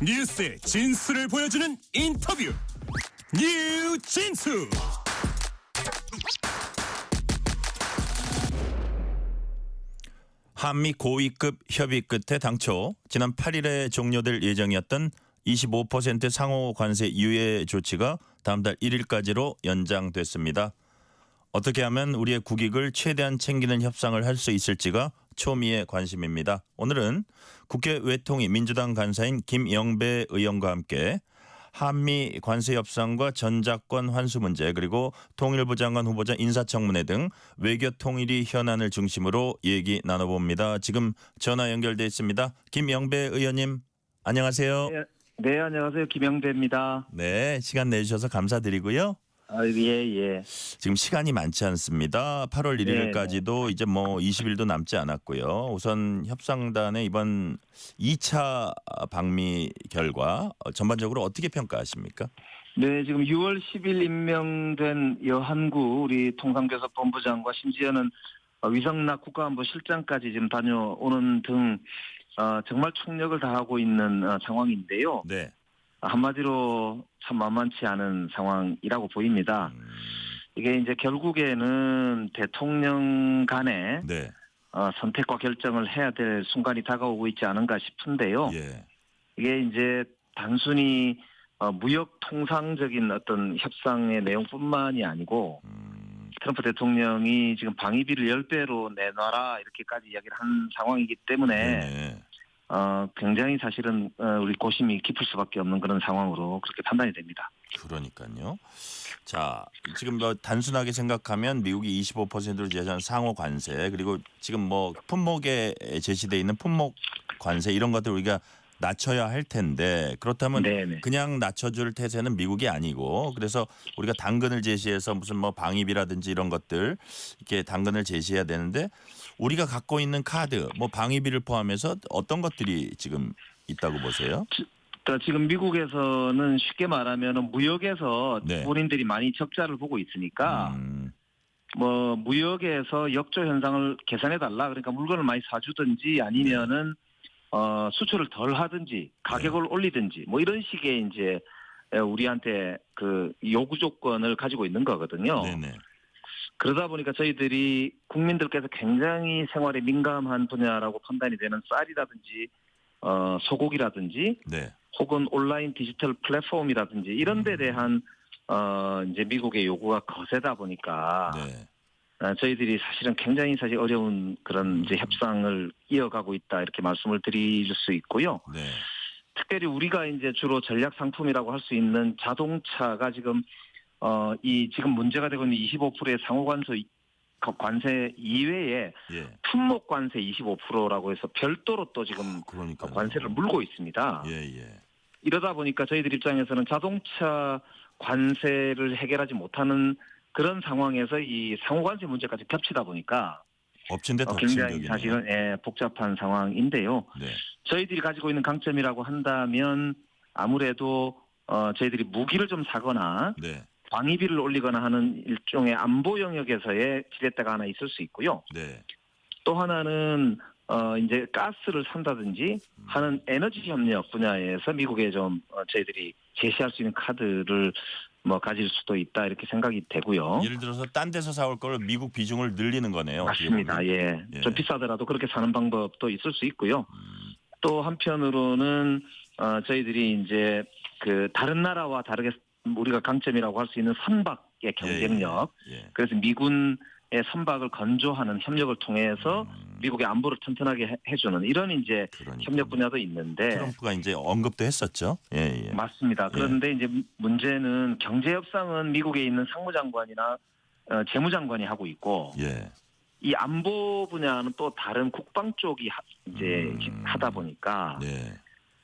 뉴스의 진수를 보여주는 인터뷰 뉴진수. 한미 고위급 협의 끝에 당초 지난 8일에 종료될 예정이었던 25% 상호 관세 유예 조치가 다음 달 1일까지로 연장됐습니다. 어떻게 하면 우리의 국익을 최대한 챙기는 협상을 할 수 있을지가 초미의 관심입니다. 오늘은 국회 외통위 민주당 간사인 김영배 의원과 함께 한미 관세 협상과 전작권 환수 문제 그리고 통일부 장관 후보자 인사청문회 등 외교 통일이 현안을 중심으로 얘기 나눠봅니다. 지금 전화 연결돼 있습니다. 김영배 의원님 안녕하세요. 네, 안녕하세요. 김영배입니다. 네, 시간 내주셔서 감사드리고요. 예. 지금 시간이 많지 않습니다. 8월 1일까지도 이제 뭐 20일도 남지 않았고요. 우선 협상단의 이번 2차 방미 결과 전반적으로 어떻게 평가하십니까? 네, 지금 6월 10일 임명된 여한구 우리 통상교섭본부장과 심지어는 위성락 국가안보실장까지 지금 다녀오는 등 정말 총력을 다하고 있는 상황인데요. 네. 한마디로 참 만만치 않은 상황이라고 보입니다. 이게 이제 결국에는 대통령 간에 네. 선택과 결정을 해야 될 순간이 다가오고 있지 않은가 싶은데요. 예. 이게 이제 단순히 무역 통상적인 어떤 협상의 내용뿐만이 아니고 트럼프 대통령이 지금 방위비를 10배로 내놔라 이렇게까지 이야기를 한 상황이기 때문에 네. 굉장히 사실은 우리 고심이 깊을 수밖에 없는 그런 상황으로 그렇게 판단이 됩니다. 그러니까요. 자, 지금 뭐 단순하게 생각하면 미국이 25%로 제시한 상호 관세 그리고 지금 뭐 품목에 제시돼 있는 품목 관세 이런 것들 우리가 낮춰야 할 텐데 그렇다면 네네. 그냥 낮춰줄 태세는 미국이 아니고 그래서 우리가 당근을 제시해서 무슨 뭐 방위비라든지 이런 것들 이렇게 당근을 제시해야 되는데 우리가 갖고 있는 카드 뭐 방위비를 포함해서 어떤 것들이 지금 있다고 보세요? 그러니까 지금 미국에서는 쉽게 말하면 무역에서 네. 본인들이 많이 적자를 보고 있으니까 뭐 무역에서 역조 현상을 개선해 달라 그러니까 물건을 많이 사주든지 아니면은 수출을 덜 하든지 가격을 올리든지 뭐 이런 식의 이제 우리한테 그 요구 조건을 가지고 있는 거거든요. 네네. 그러다 보니까 저희들이 국민들께서 굉장히 생활에 민감한 분야라고 판단이 되는 쌀이라든지 소고기라든지 네. 혹은 온라인 디지털 플랫폼이라든지 이런 데 대한 이제 미국의 요구가 거세다 보니까 네. 저희들이 사실은 굉장히 사실 어려운 그런 이제 협상을 이어가고 있다 이렇게 말씀을 드릴 수 있고요. 네. 특별히 우리가 이제 주로 전략 상품이라고 할 수 있는 자동차가 지금 이 지금 문제가 되고 있는 25%의 상호 관세 이외에 예. 품목 관세 25%라고 해서 별도로 또 지금 그러니까요. 관세를 물고 있습니다. 예. 이러다 보니까 저희들 입장에서는 자동차 관세를 해결하지 못하는 그런 상황에서 이 상호관세 문제까지 겹치다 보니까 엎친 데 덮친 굉장히 격이네요. 사실은 복잡한 상황인데요. 네. 저희들이 가지고 있는 강점이라고 한다면 아무래도 저희들이 무기를 좀 사거나 네. 방위비를 올리거나 하는 일종의 안보 영역에서의 지렛대가 하나 있을 수 있고요. 네. 또 하나는 이제 가스를 산다든지 하는 에너지 협력 분야에서 미국에 좀 저희들이 제시할 수 있는 카드를 뭐 가질 수도 있다 이렇게 생각이 되고요. 예를 들어서 딴 데서 사올 걸 미국 비중을 늘리는 거네요. 맞습니다. 예. 좀 비싸더라도 그렇게 사는 방법도 있을 수 있고요. 또 한편으로는 저희들이 이제 그 다른 나라와 다르게 우리가 강점이라고 할 수 있는 선박의 경쟁력. 예. 그래서 미군의 선박을 건조하는 협력을 통해서 미국의 안보를 튼튼하게 해주는 이런 이제 그러니까요. 협력 분야도 있는데. 트럼프가 이제 언급도 했었죠. 예. 맞습니다. 그런데 이제 문제는 경제 협상은 미국에 있는 상무장관이나 재무장관이 하고 있고. 예. 이 안보 분야는 또 다른 국방 쪽이 이제 하다 보니까 네.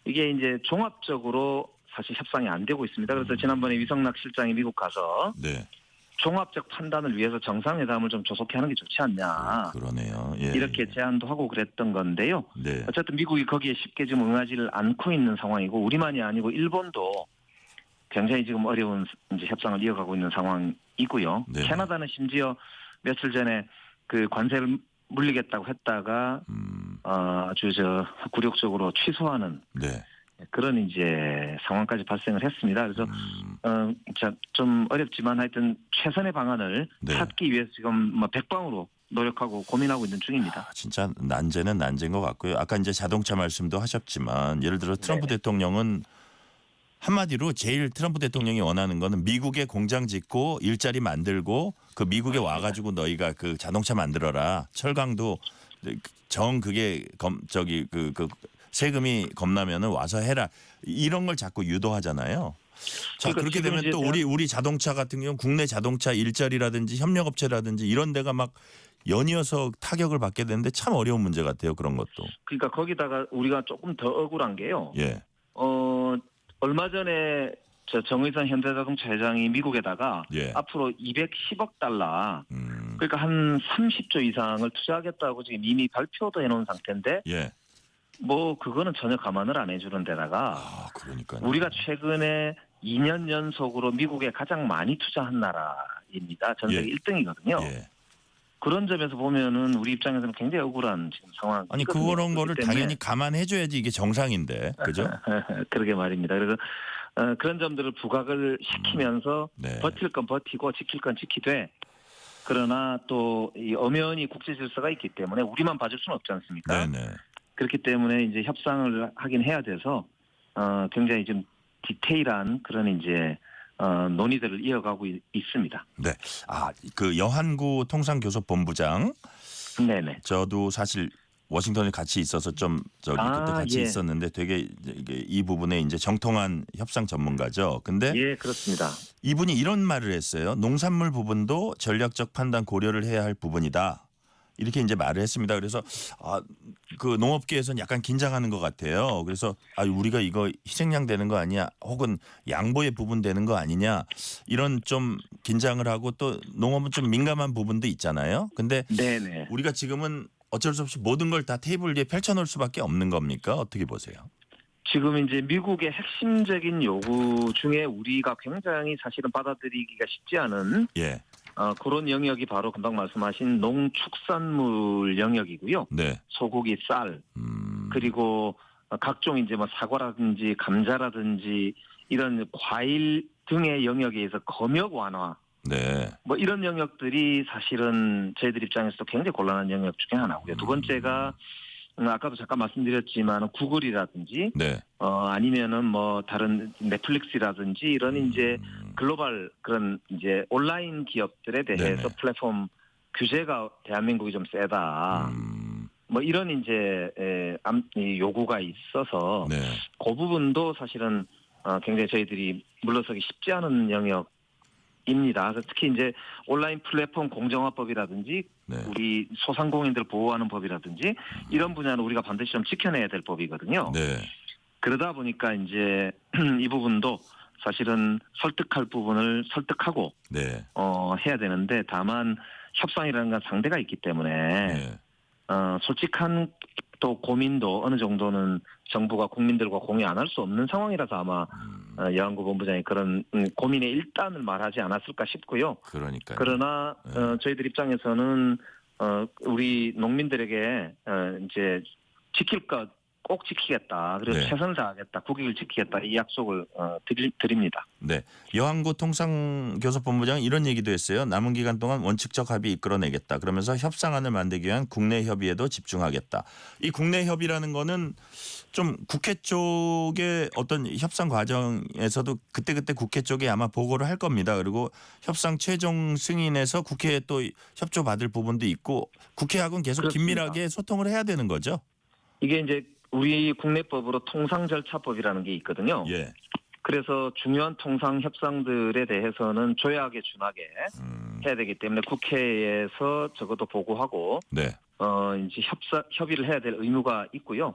이게 이제 종합적으로 사실 협상이 안 되고 있습니다. 그래서 지난번에 위성락 실장이 미국 가서 네. 종합적 판단을 위해서 정상회담을 좀 조속히 하는 게 좋지 않냐. 그러네요. 예. 이렇게 제안도 하고 그랬던 건데요. 네. 어쨌든 미국이 거기에 쉽게 지금 응하지를 않고 있는 상황이고 우리만이 아니고 일본도 굉장히 지금 어려운 이제 협상을 이어가고 있는 상황이고요. 네. 캐나다는 심지어 며칠 전에 그 관세를 물리겠다고 했다가 아주 굴욕적으로 취소하는 네. 그런 이제 상황까지 발생을 했습니다. 그래서 좀 어렵지만 하여튼 최선의 방안을 네. 찾기 위해서 지금 뭐 백방으로 노력하고 고민하고 있는 중입니다. 진짜 난제는 난제인 것 같고요. 아까 이제 자동차 말씀도 하셨지만 예를 들어 트럼프 네네. 대통령은 한마디로 제일 트럼프 대통령이 원하는 거는 미국에 공장 짓고 일자리 만들고 그 미국에 와가지고 너희가 그 자동차 만들어라. 철강도 그게 그 세금이 겁나면은 와서 해라. 이런 걸 자꾸 유도하잖아요. 자, 그러니까 그렇게 지금 되면 이제 또 우리 자동차 같은 경우 국내 자동차 일자리라든지 협력업체라든지 이런 데가 막 연이어서 타격을 받게 되는데 참 어려운 문제 같아요. 그런 것도. 그러니까 거기다가 우리가 조금 더 억울한 게요. 예. 얼마 전에 저 정의선 현대자동차 회장이 미국에다가 예. 앞으로 210억 달러 음. 그러니까 한 30조 이상을 투자하겠다고 지금 이미 발표도 해놓은 상태인데 예. 뭐 그거는 전혀 감안을 안 해주는 데다가 그러니까요. 우리가 최근에 2년 연속으로 미국에 가장 많이 투자한 나라입니다. 전 세계 예. 1등이거든요. 예. 그런 점에서 보면은 우리 입장에서는 굉장히 억울한 지금 상황. 아니 그런 거를 당연히 감안해줘야지 이게 정상인데, 그죠? 그러게 말입니다. 그래서 그런 점들을 부각을 시키면서 네. 버틸 건 버티고 지킬 건 지키되 그러나 또 이 엄연히 국제 질서가 있기 때문에 우리만 봐줄 수는 없지 않습니까? 네네. 그렇기 때문에 이제 협상을 하긴 해야 돼서 굉장히 좀 디테일한 그런 이제 논의들을 이어가고 있습니다. 네. 그 여한구 통상교섭본부장. 네네. 저도 사실 워싱턴에 같이 있어서 좀 그때 같이 예. 있었는데 되게 이게 이 부분에 이제 정통한 협상 전문가죠. 근데 예, 그렇습니다. 이분이 이런 말을 했어요. 농산물 부분도 전략적 판단 고려를 해야 할 부분이다. 이렇게 이제 말을 했습니다. 그래서 그 농업계에서는 약간 긴장하는 것 같아요. 그래서 우리가 이거 희생양 되는 거 아니야? 혹은 양보의 부분 되는 거 아니냐? 이런 좀 긴장을 하고 또 농업은 좀 민감한 부분도 있잖아요. 근데 네네. 우리가 지금은 어쩔 수 없이 모든 걸 다 테이블 위에 펼쳐놓을 수밖에 없는 겁니까? 어떻게 보세요? 지금 이제 미국의 핵심적인 요구 중에 우리가 굉장히 사실은 받아들이기가 쉽지 않은 예. 그런 영역이 바로 금방 말씀하신 농축산물 영역이고요. 네. 소고기, 쌀, 그리고 각종 이제 뭐 사과라든지 감자라든지 이런 과일 등의 영역에서 검역 완화, 네. 뭐 이런 영역들이 사실은 저희들 입장에서도 굉장히 곤란한 영역 중에 하나고요. 두 번째가 아까도 잠깐 말씀드렸지만 구글이라든지 네. 아니면은 뭐 다른 넷플릭스라든지 이런 이제 글로벌 그런 이제 온라인 기업들에 대해서 네네. 플랫폼 규제가 대한민국이 좀 세다. 뭐 이런 이제 이 요구가 있어서 네. 그 부분도 사실은 굉장히 저희들이 물러서기 쉽지 않은 영역입니다. 그래서 특히 이제 온라인 플랫폼 공정화법이라든지 네. 우리 소상공인들 보호하는 법이라든지 이런 분야는 우리가 반드시 좀 지켜내야 될 법이거든요. 네. 그러다 보니까 이제 이 부분도 사실은 설득할 부분을 설득하고 네. 해야 되는데 다만 협상이라는 건 상대가 있기 때문에 네. 솔직한 또 고민도 어느 정도는 정부가 국민들과 공유 안 할 수 없는 상황이라서 아마 여한구 본부장이 그런 고민의 일단을 말하지 않았을까 싶고요. 그러니까요. 그러나 저희들 입장에서는 우리 농민들에게 이제 지킬 것 꼭 지키겠다. 그리고 네. 최선을 다하겠다. 국익을 지키겠다. 이 약속을 드립니다. 네. 여한구 통상교섭본부장은 이런 얘기도 했어요. 남은 기간 동안 원칙적 합의 이끌어내겠다. 그러면서 협상안을 만들기 위한 국내 협의에도 집중하겠다. 이 국내 협의라는 거는 좀 국회 쪽의 어떤 협상 과정에서도 그때그때 국회 쪽에 아마 보고를 할 겁니다. 그리고 협상 최종 승인해서 국회에 또 협조 받을 부분도 있고 국회하고는 계속 그렇습니다. 긴밀하게 소통을 해야 되는 거죠. 이게 이제 우리 국내법으로 통상절차법이라는 게 있거든요. 예. 그래서 중요한 통상 협상들에 대해서는 조약에 준하게 해야 되기 때문에 국회에서 적어도 보고하고 네. 이제 협의를 해야 될 의무가 있고요.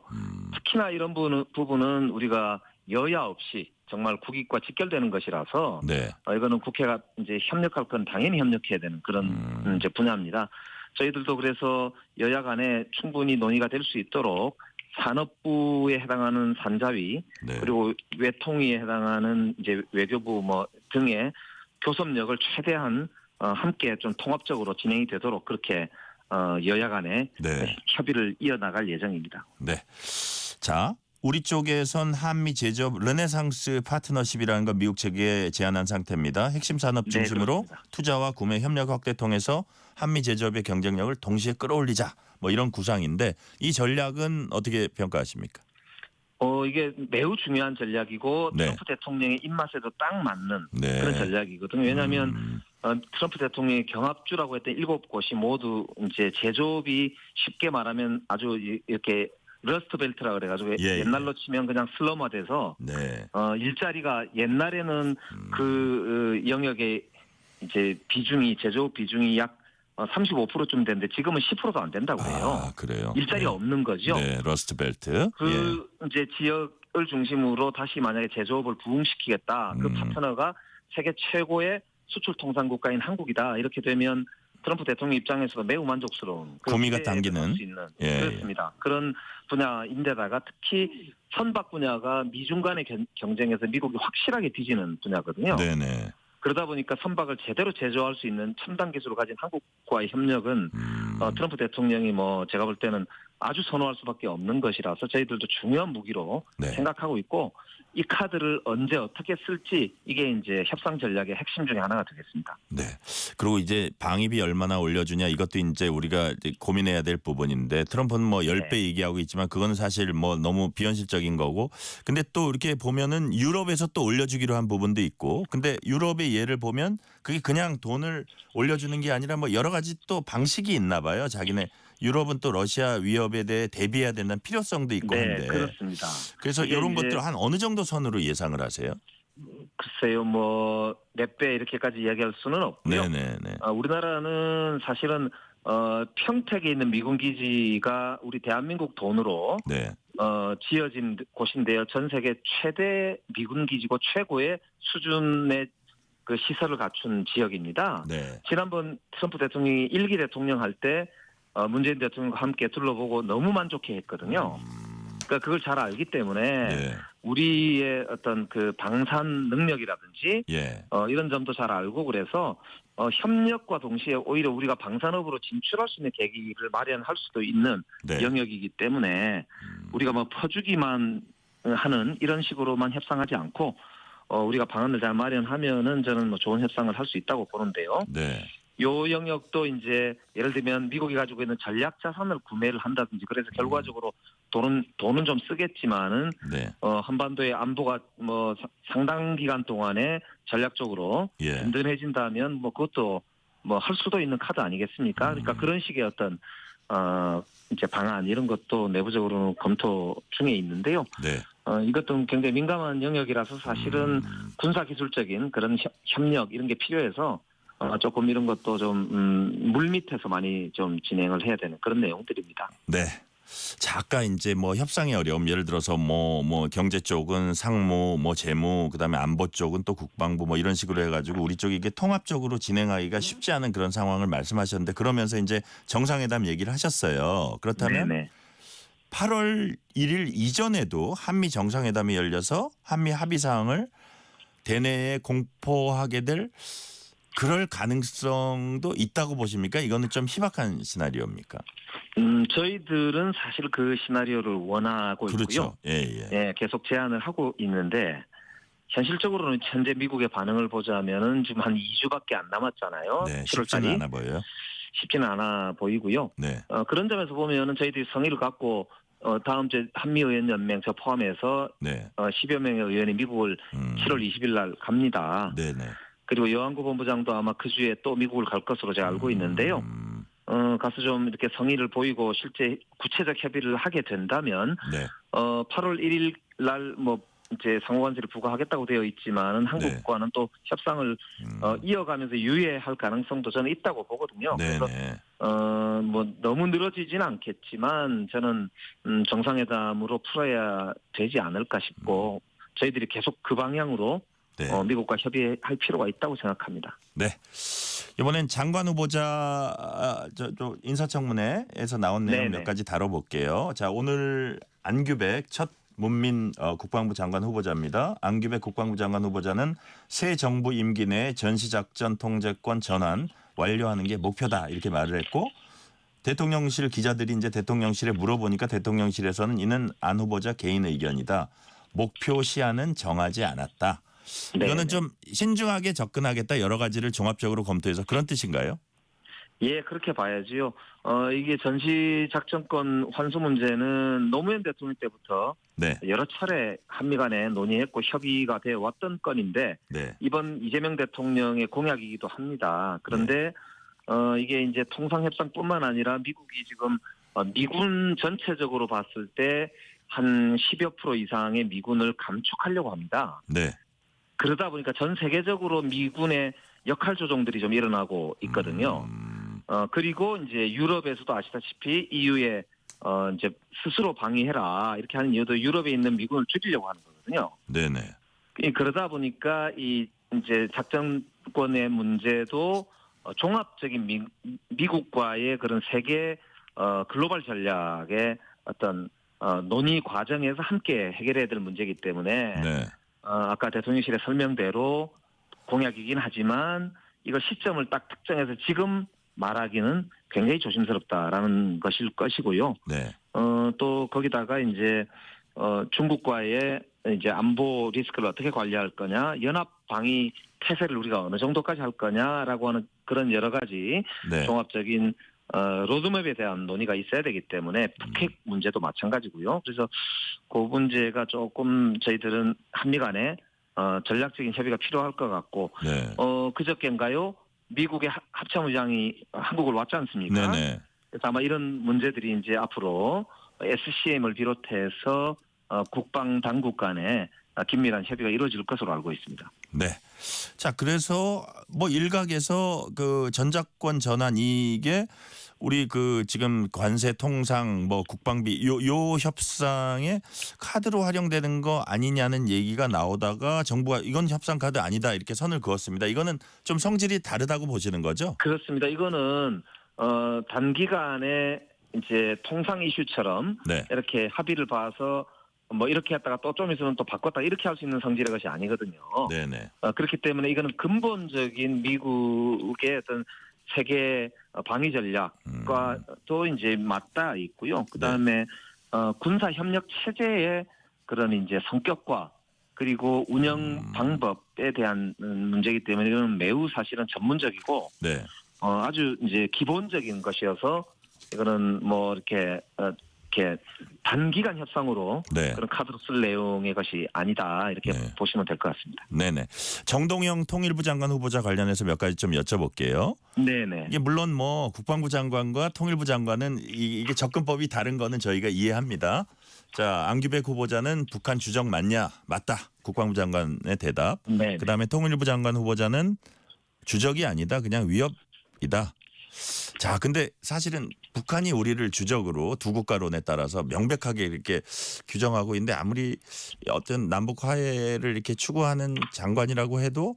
특히나 이런 부분은 우리가 여야 없이 정말 국익과 직결되는 것이라서 네. 이거는 국회가 이제 협력할 건 당연히 협력해야 되는 그런 이제 분야입니다. 저희들도 그래서 여야 간에 충분히 논의가 될 수 있도록 산업부에 해당하는 산자위 네. 그리고 외통위에 해당하는 이제 외교부 뭐 등의 교섭력을 최대한 함께 좀 통합적으로 진행이 되도록 그렇게 여야 간에 네. 협의를 이어나갈 예정입니다. 네. 자, 우리 쪽에선 한미 제조업 르네상스 파트너십이라는 거 미국 측에 제안한 상태입니다. 핵심 산업 중심으로 그렇습니다. 투자와 구매 협력 확대 통해서 한미 제조업의 경쟁력을 동시에 끌어올리자. 뭐 이런 구상인데 이 전략은 어떻게 평가하십니까? 이게 매우 중요한 전략이고 네. 트럼프 대통령의 입맛에도 딱 맞는 네. 그런 전략이거든요. 왜냐하면 트럼프 대통령이 경합주라고 했던 7곳이 모두 이제 제조업이 쉽게 말하면 아주 이렇게 러스트 벨트라 그래가지고 예, 옛날로 치면 그냥 슬럼화돼서 네. 일자리가 옛날에는 그 영역의 이제 비중이 제조업 비중이 약 35%쯤 되는데 지금은 10%도 안 된다고 해요. 아, 그래요. 일자리가 네. 없는 거죠. 네, 러스트 벨트. 이제 지역을 중심으로 다시 만약에 제조업을 부흥시키겠다. 그 파트너가 세계 최고의 수출 통상 국가인 한국이다. 이렇게 되면 트럼프 대통령 입장에서도 매우 만족스러운 구미가 당기는 수 있는 예, 그렇습니다. 그런 분야인데다가 특히 선박 분야가 미중 간의 경쟁에서 미국이 확실하게 뒤지는 분야거든요. 네네. 그러다 보니까 선박을 제대로 제조할 수 있는 첨단 기술을 가진 한국과의 협력은 트럼프 대통령이 뭐 제가 볼 때는 아주 선호할 수밖에 없는 것이라서 저희들도 중요한 무기로 네. 생각하고 있고 이 카드를 언제 어떻게 쓸지 이게 이제 협상 전략의 핵심 중에 하나가 되겠습니다. 네. 그리고 이제 방위비 얼마나 올려주냐 이것도 이제 우리가 이제 고민해야 될 부분인데 트럼프는 뭐 10배 얘기하고 있지만 그건 사실 뭐 너무 비현실적인 거고 근데 또 이렇게 보면은 유럽에서 또 올려주기로 한 부분도 있고 근데 유럽의 예를 보면 그게 그냥 돈을 올려주는 게 아니라 뭐 여러 가지 또 방식이 있나 봐요. 자기네 유럽은 또 러시아 위협에 대해 대비해야 된다는 필요성도 있고 네, 한데 그렇습니다. 그래서 이런 것들 한 어느 정도 선으로 예상을 하세요? 글쎄요, 뭐 몇 배 이렇게까지 이야기할 수는 없고요. 네네네. 우리나라는 사실은 평택에 있는 미군 기지가 우리 대한민국 돈으로 네. 지어진 곳인데요. 전 세계 최대 미군 기지고 최고의 수준의 그 시설을 갖춘 지역입니다. 네. 지난번 트럼프 대통령이 1기 대통령 할 때 문재인 대통령과 함께 둘러보고 너무 만족해했거든요. 그러니까 그걸 잘 알기 때문에 네. 우리의 어떤 그 방산 능력이라든지 예. 이런 점도 잘 알고 그래서 협력과 동시에 오히려 우리가 방산업으로 진출할 수 있는 계기를 마련할 수도 있는 네. 영역이기 때문에 우리가 뭐 퍼주기만 하는 이런 식으로만 협상하지 않고 우리가 방안을 잘 마련하면은 저는 뭐 좋은 협상을 할 수 있다고 보는데요. 네. 요 영역도 이제 예를 들면 미국이 가지고 있는 전략 자산을 구매를 한다든지 그래서 결과적으로 돈은 좀 쓰겠지만은 네. 한반도의 안보가 뭐 상당 기간 동안에 전략적으로 예. 든든해진다면 뭐 그것도 뭐 할 수도 있는 카드 아니겠습니까? 그러니까 그런 식의 어떤 이제 방안 이런 것도 내부적으로 검토 중에 있는데요. 네. 이것도 굉장히 민감한 영역이라서 사실은 군사 기술적인 그런 협력 이런 게 필요해서 조금 이런 것도 좀 물밑에서 많이 좀 진행을 해야 되는 그런 내용들입니다. 네. 자, 아까 이제 뭐 협상의 어려움 예를 들어서 뭐 경제 쪽은 상무, 뭐 재무, 그다음에 안보 쪽은 또 국방부 뭐 이런 식으로 해가지고 우리 쪽이 이게 통합적으로 진행하기가 쉽지 않은 그런 상황을 말씀하셨는데 그러면서 이제 정상회담 얘기를 하셨어요. 그렇다면 네네. 8월 1일 이전에도 한미 정상회담이 열려서 한미 합의 사항을 대내에 공포하게 될 그럴 가능성도 있다고 보십니까? 이거는 좀 희박한 시나리오입니까? 저희들은 사실 그 시나리오를 원하고 그렇죠. 있고요. 예. 예, 계속 제안을 하고 있는데 현실적으로는 현재 미국의 반응을 보자면은 지금 한 2주밖에 안 남았잖아요. 네, 7월달이 쉽지는 않아 보여요. 쉽지는 않아 보이고요. 네. 그런 점에서 보면은 저희들이 성의를 갖고 다음 주 한미의원연맹 저 포함해서 네. 10여 명의 의원이 미국을 7월 20일 날 갑니다. 네네. 그리고 여안구 본부장도 아마 그 주에 또 미국을 갈 것으로 제가 알고 있는데요. 가서 좀 이렇게 성의를 보이고 실제 구체적 협의를 하게 된다면 네. 8월 1일 날 뭐 이제 상호관세를 부과하겠다고 되어 있지만은 한국과는 또 협상을 이어가면서 유예할 가능성도 저는 있다고 보거든요. 그래서 네네. 뭐 너무 늘어지지는 않겠지만 저는 정상회담으로 풀어야 되지 않을까 싶고 저희들이 계속 그 방향으로 네. 미국과 협의할 필요가 있다고 생각합니다. 네. 이번엔 장관 후보자 저 인사청문회에서 나온 내용 네네. 몇 가지 다뤄볼게요. 자, 오늘 안규백 첫 문민 국방부 장관 후보자입니다. 안규백 국방부 장관 후보자는 새 정부 임기 내 전시작전 통제권 전환 완료하는 게 목표다 이렇게 말을 했고 대통령실 기자들이 이제 대통령실에 물어보니까 대통령실에서는 이는 안 후보자 개인 의견이다. 목표 시한은 정하지 않았다. 이거는 네네. 좀 신중하게 접근하겠다. 여러 가지를 종합적으로 검토해서 그런 뜻인가요? 예, 그렇게 봐야지요. 이게 전시작전권 환수 문제는 노무현 대통령 때부터 네. 여러 차례 한미 간에 논의했고 협의가 되어 왔던 건인데 네. 이번 이재명 대통령의 공약이기도 합니다. 그런데 이게 이제 통상협상뿐만 아니라 미국이 지금 미군 전체적으로 봤을 때 한 10여 프로 이상의 미군을 감축하려고 합니다. 네. 그러다 보니까 전 세계적으로 미군의 역할 조정들이 좀 일어나고 있거든요. 그리고 이제 유럽에서도 아시다시피 EU에 이제 스스로 방위해라 이렇게 하는 이유도 유럽에 있는 미군을 줄이려고 하는 거거든요. 네네. 그러다 보니까 이 이제 작전권의 문제도 종합적인 미국과의 그런 세계 글로벌 전략의 어떤 논의 과정에서 함께 해결해야 될 문제이기 때문에 네. 아까 대통령실의 설명대로 공약이긴 하지만 이걸 시점을 딱 특정해서 지금 말하기는 굉장히 조심스럽다라는 것일 것이고요. 네. 또 거기다가 이제 중국과의 이제 안보 리스크를 어떻게 관리할 거냐, 연합 방위 태세를 우리가 어느 정도까지 할 거냐라고 하는 그런 여러 가지 네. 종합적인 로드맵에 대한 논의가 있어야 되기 때문에 북핵 문제도 마찬가지고요. 그래서 그 문제가 조금 저희들은 한미 간에 전략적인 협의가 필요할 것 같고 네. 그저께인가요? 미국의 합참의장이 한국을 왔지 않습니까? 네네. 그래서 아마 이런 문제들이 이제 앞으로 SCM을 비롯해서 국방 당국 간에 긴밀한 협의가 이루어질 것으로 알고 있습니다. 네. 자, 그래서 뭐 일각에서 그 전작권 전환 이게 우리 그 지금 관세 통상 뭐 국방비 요 협상에 카드로 활용되는 거 아니냐는 얘기가 나오다가 정부가 이건 협상 카드 아니다 이렇게 선을 그었습니다. 이거는 좀 성질이 다르다고 보시는 거죠? 그렇습니다. 이거는 단기간에 이제 통상 이슈처럼 네. 이렇게 합의를 봐서 뭐 이렇게 했다가 또 좀 있으면 또 바꿨다 이렇게 할 수 있는 성질의 것이 아니거든요. 네네. 그렇기 때문에 이거는 근본적인 미국의 어떤 세계 방위 전략과 또 이제 맞닿아 있고요. 그 다음에 군사 협력 체제의 그런 이제 성격과 그리고 운영 방법에 대한 문제이기 때문에 이거는 매우 사실은 전문적이고 네. 아주 이제 기본적인 것이어서 이거는 뭐 이렇게 단기간 협상으로 네. 그런 카드로 쓸 내용의 것이 아니다 이렇게 네. 보시면 될 것 같습니다. 네네. 정동영 통일부 장관 후보자 관련해서 몇 가지 좀 여쭤볼게요. 네네. 이게 물론 뭐 국방부 장관과 통일부 장관은 이게 접근법이 다른 거는 저희가 이해합니다. 자, 안규백 후보자는 북한 주적 맞냐? 맞다. 국방부 장관의 대답. 네. 그다음에 통일부 장관 후보자는 주적이 아니다. 그냥 위협이다. 자, 근데 사실은 북한이 우리를 주적으로 두 국가론에 따라서 명백하게 이렇게 규정하고 있는데 아무리 어떤 남북 화해를 이렇게 추구하는 장관이라고 해도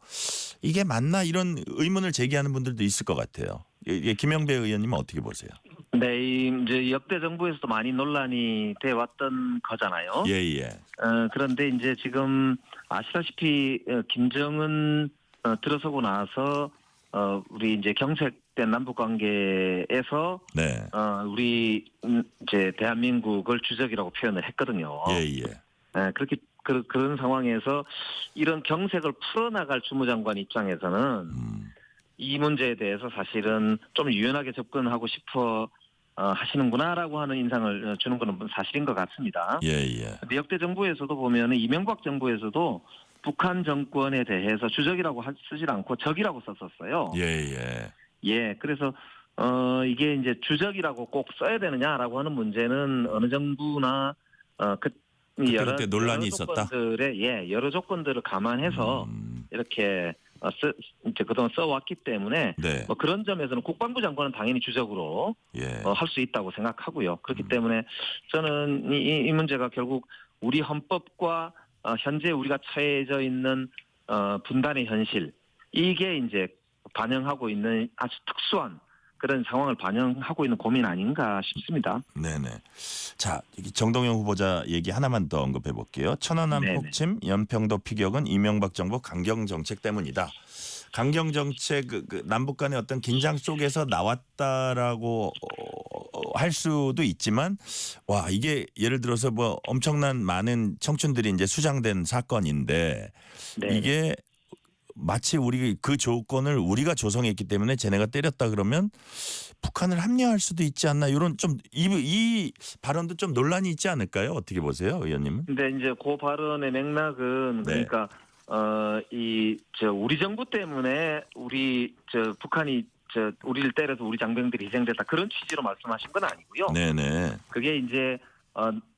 이게 맞나 이런 의문을 제기하는 분들도 있을 것 같아요. 이게 김영배 의원님은 어떻게 보세요? 네, 이제 역대 정부에서도 많이 논란이 돼 왔던 거잖아요. 예예. 그런데 이제 지금 아시다시피 김정은 들어서고 나서 우리 이제 경색된 남북 관계에서 네. 우리 이제 대한민국을 주적이라고 표현을 했거든요. 예예. 그렇게 그런 상황에서 이런 경색을 풀어나갈 주무장관 입장에서는 이 문제에 대해서 사실은 좀 유연하게 접근하고 싶어 하시는구나라고 하는 인상을 주는 것은 사실인 것 같습니다. 예예. 근데 역대 정부에서도 보면 이명박 정부에서도 북한 정권에 대해서 주적이라고 쓰질 않고 적이라고 썼었어요. 예예. 예, 그래서 이게 이제 주적이라고 꼭 써야 되느냐라고 하는 문제는 어느 정부나 그럴 때 논란이 있었다. 여러 조건들을 감안해서 이렇게 이제 그동안 써왔기 때문에 네. 뭐 그런 점에서는 국방부 장관은 당연히 주적으로 예. 할 수 있다고 생각하고요. 그렇기 때문에 저는 이 문제가 결국 우리 헌법과 현재 우리가 처해져 있는 분단의 현실 이게 이제 반영하고 있는 아주 특수한 그런 상황을 반영하고 있는 고민 아닌가 싶습니다. 네네. 자, 정동영 후보자 얘기 하나만 더 언급해 볼게요. 천안함 네네. 폭침, 연평도 피격은 이명박 정부 강경 정책 때문이다. 강경 정책 그 남북 간의 어떤 긴장 속에서 나왔다라고 할 수도 있지만 와 이게 예를 들어서 뭐 엄청난 많은 청춘들이 이제 수장된 사건인데 네. 이게 마치 우리 그 조건을 우리가 조성했기 때문에 쟤네가 때렸다 그러면 북한을 합리화할 수도 있지 않나 이런 좀 이 발언도 좀 논란이 있지 않을까요? 어떻게 보세요, 의원님은? 근데 이제 그 발언의 맥락은 네. 그러니까 우리 정부 때문에 북한이 우리를 때려서 우리 장병들이 희생됐다 그런 취지로 말씀하신 건 아니고요. 네네. 그게 이제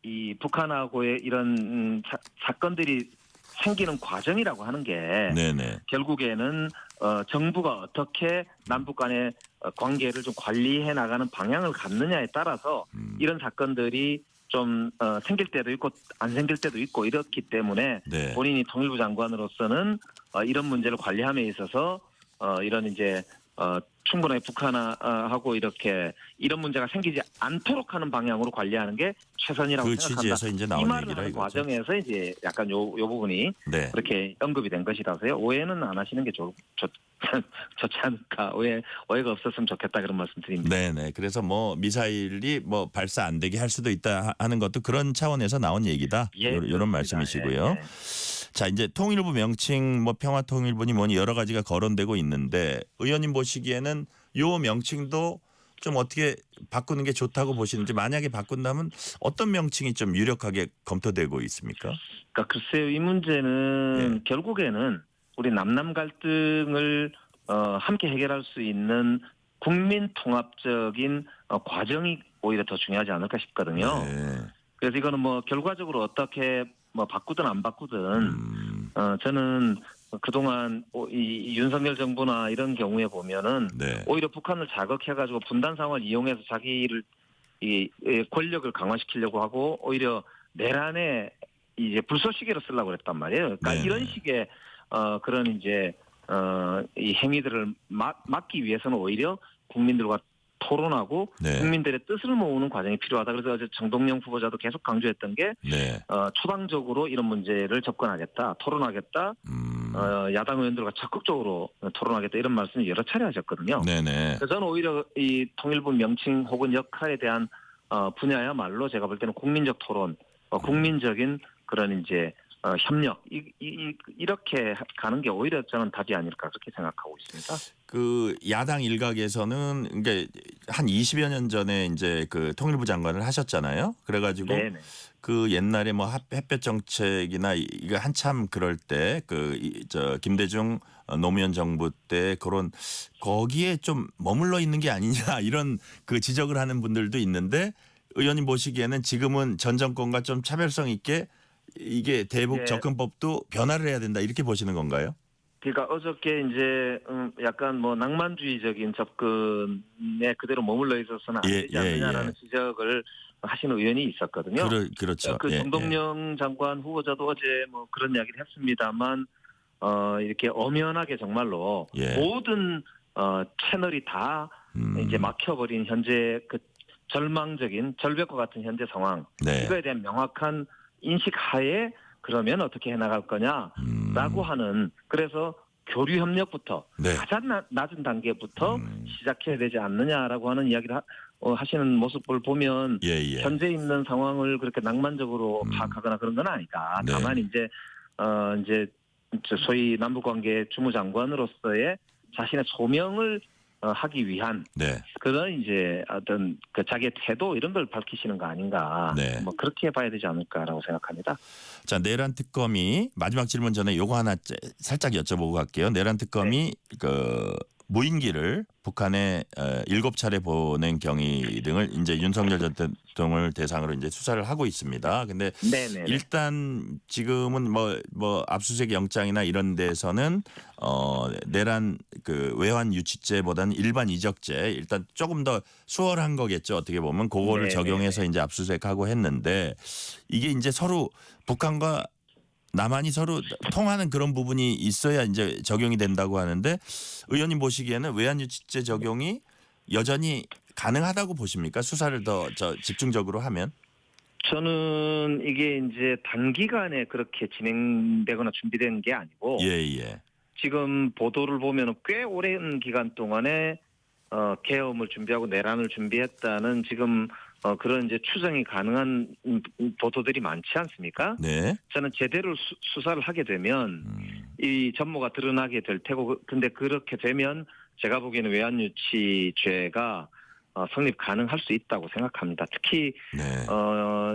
이 북한하고의 이런 사건들이 생기는 과정이라고 하는 게 네네. 결국에는 정부가 어떻게 남북 간의 관계를 좀 관리해 나가는 방향을 갖느냐에 따라서 이런 사건들이 좀 생길 때도 있고 안 생길 때도 있고 이렇기 때문에 네. 본인이 통일부 장관으로서는 이런 문제를 관리함에 있어서 이런 이제 충분하게 북한하고 이렇게 이런 문제가 생기지 않도록 하는 방향으로 관리하는 게 최선이라고 그 생각한다. 취지에서 이제 이 나온 말을 얘기라 하는 이거죠. 과정에서 이제 약간 요 부분이 네. 그렇게 언급이 된 것이라서요. 오해는 안 하시는 게 좋지 않을까. 오해가 없었으면 좋겠다 그런 말씀드립니다. 네네. 그래서 뭐 미사일이 뭐 발사 안 되게 할 수도 있다 하는 것도 그런 차원에서 나온 얘기다. 이런 그렇습니다. 말씀이시고요. 예, 예. 자 이제 통일부 명칭 뭐 평화통일부니 뭐니 여러 가지가 거론되고 있는데 의원님 보시기에는 요 명칭도 좀 어떻게 바꾸는 게 좋다고 보시는지 만약에 바꾼다면 어떤 명칭이 좀 유력하게 검토되고 있습니까? 그러니까 글쎄요. 이 문제는 예. 결국에는 우리 남남 갈등을 함께 해결할 수 있는 국민 통합적인 과정이 오히려 더 중요하지 않을까 싶거든요. 네. 그래서 이거는 뭐 결과적으로 어떻게 뭐 바꾸든 안 바꾸든 저는 그동안 이 윤석열 정부나 이런 경우에 보면은 네. 오히려 북한을 자극해가지고 분단 상황을 이용해서 자기를 이 권력을 강화시키려고 하고 오히려 내란에 이제 불쏘시개로 쓰려고 그랬단 말이에요. 그러니까 네네. 이런 식의 그런 이제 이 행위들을 막기 위해서는 오히려 국민들과 토론하고 네. 국민들의 뜻을 모으는 과정이 필요하다. 그래서 어제 정동영 후보자도 계속 강조했던 게 네. 초당적으로 이런 문제를 접근하겠다, 토론하겠다, 야당 의원들과 적극적으로 토론하겠다 이런 말씀을 여러 차례 하셨거든요. 네네. 그래서 저는 오히려 이 통일부 명칭 혹은 역할에 대한 분야야말로 제가 볼 때는 국민적 토론, 국민적인 그런 이제 협력 이렇게 가는 게 오히려 저는 답이 아닐까 그렇게 생각하고 있습니다. 그 야당 일각에서는 이게 한 20여 년 전에 이제 그 통일부 장관을 하셨잖아요. 그래가지고 네네. 그 옛날에 뭐 햇볕 정책이나 이거 한참 그럴 때 그 김대중 노무현 정부 때 그런 거기에 좀 머물러 있는 게 아니냐 이런 그 지적을 하는 분들도 있는데 의원님 보시기에는 지금은 전 정권과 좀 차별성 있게 이게 대북 예. 접근법도 변화를 해야 된다 이렇게 보시는 건가요? 그러니까 어저께 이제 약간 뭐 낭만주의적인 접근에 그대로 머물러 있어서는 안 예, 되지 않느냐라는 지적을 하시는 의원이 있었거든요. 그렇죠. 그 예, 정동영 장관 후보자도 어제 뭐 그런 이야기를 했습니다만 이렇게 엄연하게 정말로 예. 모든 채널이 다 이제 막혀버린 현재 그 절망적인 절벽과 같은 현재 상황 네. 이거에 대한 명확한 인식 하에 그러면 어떻게 해나갈 거냐라고 하는 그래서 교류 협력부터 네. 가장 낮은 단계부터 시작해야 되지 않느냐라고 하는 이야기를 하시는 모습을 보면 예. 현재 있는 상황을 그렇게 낭만적으로 파악하거나 그런 건 아니다. 네. 다만 이제 소위 남북관계 주무장관으로서의 자신의 소명을 하기 위한 네. 그런 이제 어떤 그 자기의 태도 이런 걸 밝히시는 거 아닌가. 네. 뭐 그렇게 봐야 되지 않을까라고 생각합니다. 자, 내란 특검이 마지막 질문 전에 요거 하나 살짝 여쭤보고 갈게요. 내란 특검이 그 무인기를 북한에 7차례 보낸 경위 등을 이제 윤석열 전 대통령을 대상으로 이제 수사를 하고 있습니다. 근데 네네. 일단 지금은 뭐 압수수색 영장이나 이런 데서는 내란 그 외환 유치죄보다는 일반 이적죄 일단 조금 더 수월한 거겠죠. 어떻게 보면 그거를 네네네. 적용해서 이제 압수수색하고 했는데 이게 이제 서로 북한과 남한이 서로 통하는 그런 부분이 있어야 이제 적용이 된다고 하는데 의원님 보시기에는 외환유치죄 적용이 여전히 가능하다고 보십니까? 수사를 더 집중적으로 하면? 저는 이게 이제 단기간에 그렇게 진행되거나 준비된 게 아니고 예. 지금 보도를 보면 꽤 오랜 기간 동안에 계엄을 준비하고 내란을 준비했다는 지금 그런 이제 추정이 가능한 보도들이 많지 않습니까? 네. 저는 제대로 수사를 하게 되면 이 전모가 드러나게 될 테고, 근데 그렇게 되면 제가 보기에는 외환유치죄가 성립 가능할 수 있다고 생각합니다. 특히 네.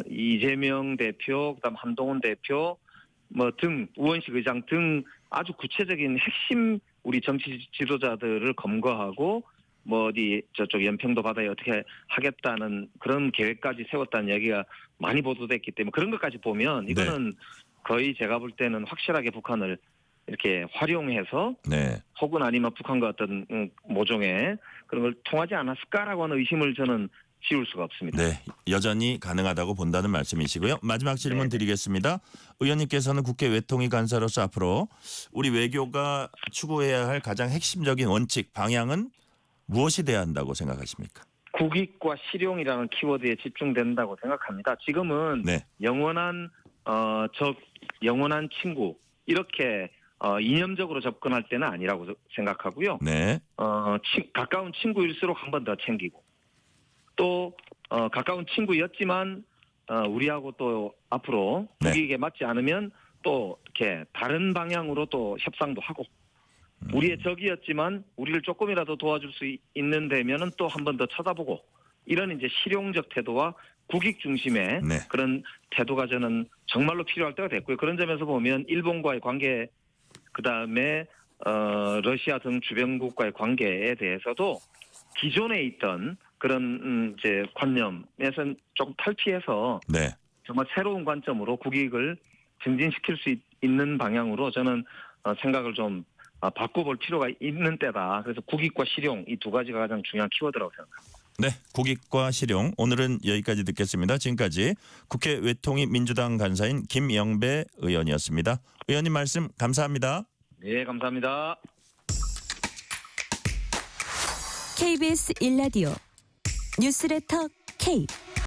이재명 대표, 그다음 한동훈 대표 등 우원식 의장 등 아주 구체적인 핵심 우리 정치 지도자들을 검거하고 어디 저쪽 연평도 바다에 어떻게 하겠다는 그런 계획까지 세웠다는 얘기가 많이 보도됐기 때문에 그런 것까지 보면 이거는 거의 제가 볼 때는 확실하게 북한을 이렇게 활용해서 네. 혹은 아니면 북한과 어떤 모종의 그런 걸 통하지 않았을까라고 하는 의심을 저는 지울 수가 없습니다. 네, 여전히 가능하다고 본다는 말씀이시고요. 마지막 질문 드리겠습니다. 의원님께서는 국회 외통위 간사로서 앞으로 우리 외교가 추구해야 할 가장 핵심적인 원칙, 방향은 무엇이 돼야 한다고 생각하십니까? 국익과 실용이라는 키워드에 집중된다고 생각합니다. 지금은 네. 영원한 영원한 친구 이렇게 이념적으로 접근할 때는 아니라고 생각하고요. 네. 가까운 친구일수록 한 번 더 챙기고 또 가까운 친구였지만 우리하고 또 앞으로 네. 국익에 맞지 않으면 또 이렇게 다른 방향으로 또 협상도 하고 우리의 적이었지만 우리를 조금이라도 도와줄 수 있는 데면은 또 한 번 더 쳐다보고 이런 이제 실용적 태도와 국익 중심의 네. 그런 태도가 저는 정말로 필요할 때가 됐고요. 그런 점에서 보면 일본과의 관계 그다음에 러시아 등 주변국과의 관계에 대해서도 기존에 있던 그런 이제 관념에서 조금 탈피해서 네. 정말 새로운 관점으로 국익을 증진시킬 수 있는 방향으로 저는 생각을 좀 바꿔볼 필요가 있는 때다. 그래서 국익과 실용 이 두 가지가 가장 중요한 키워드라고 생각합니다. 네, 국익과 실용 오늘은 여기까지 듣겠습니다. 지금까지 국회 외통위 민주당 간사인 김영배 의원이었습니다. 의원님 말씀 감사합니다. 네, 감사합니다. KBS 1라디오 뉴스레터 K